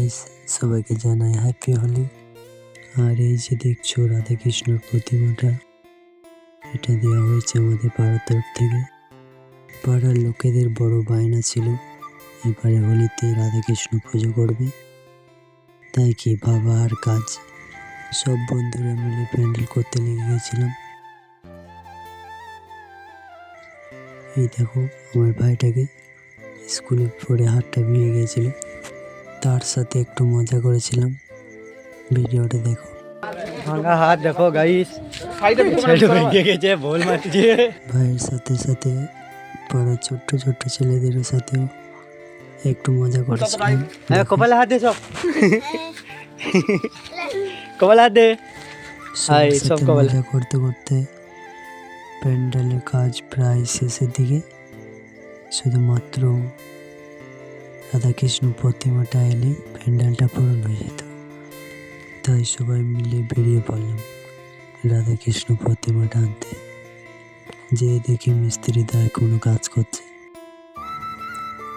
Guys, সবাইকে জানাই happy Holi. আর এই যে দেখছো রাধা কৃষ্ণর প্রতিমাটা, এটা দেওয়া হয়েছে আমাদের পাড়ার তরফ থেকে। পাড়ার লোকেদের বড় বায়না ছিল এবারে হোলিতে রাধা কৃষ্ণ পুজো করবে, তাই কি বাবা আর কাজ, সব বন্ধুরা মিলে প্যান্ডেল করতে লেগে গেছিলাম। এই দেখো আমার ভাইটাকে স্কুলে পড়ে হাতটা ভেঙে গিয়েছিল, তার সাথে একটু মজা করেছিলাম। ভিডিওটা দেখো। ভাঙা হাত দেখো গাইস, ছেলে ভেঙে গেছে, বল মারছে। ভাইয়ের সাথে সাথে পাড়ার ছোট্ট ছোট্ট ছেলেদের সাথেও একটু মজা করেছিলাম। কপালে হাত দে, সব কপালে হাত দে। সব মজা করতে করতে প্যান্ডেলের কাজ প্রায় শেষের দিকে। শুধুমাত্র রাধাকৃষ্ণ প্রতিমাটা এলে প্যান্ডেলটা পূরণ হয়ে যেত, তাই সবাই মিলে বেরিয়ে পড়লাম রাধাকৃষ্ণ প্রতিমাটা আনতে। যে দেখি মিস্ত্রিদা কোনো কাজ করছে,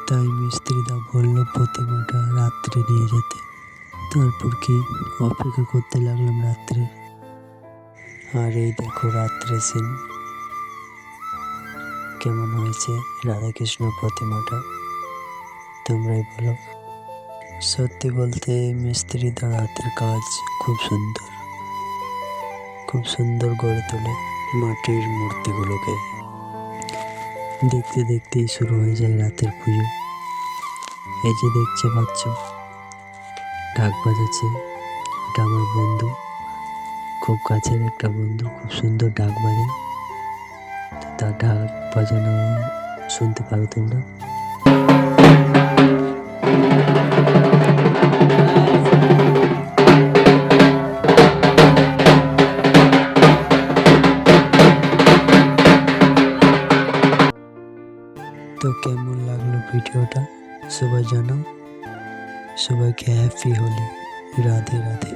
তাই মিস্ত্রিদা বলল প্রতিমাটা রাত্রে নিয়ে যেতে। তারপর কি অপেক্ষা করতে লাগলাম রাত্রে। আর এই দেখো রাত্রে সিন কেমন হয়েছে রাধাকৃষ্ণ প্রতিমাটা, তোমরাই বলো। সত্যি বলতে মিস্ত্রিদার হাতের কাজ খুব সুন্দর গড়ে তোলে মাটির মূর্তিগুলোকে। দেখতে দেখতেই শুরু হয়ে যায় রাতের পুজো। এই যে দেখতে পাচ্ছ ঢাক বাজাচ্ছে, এটা আমার বন্ধু, খুব কাছের একটা বন্ধু, খুব সুন্দর ঢাক বাজায়। তো তার ঢাক বাজানো শুনতে পারো তোমরা। তো কেমন লাগলো ভিডিওটা সবাই জানাও। সবাইকে হ্যাপি হোলি, রাধে রাধে।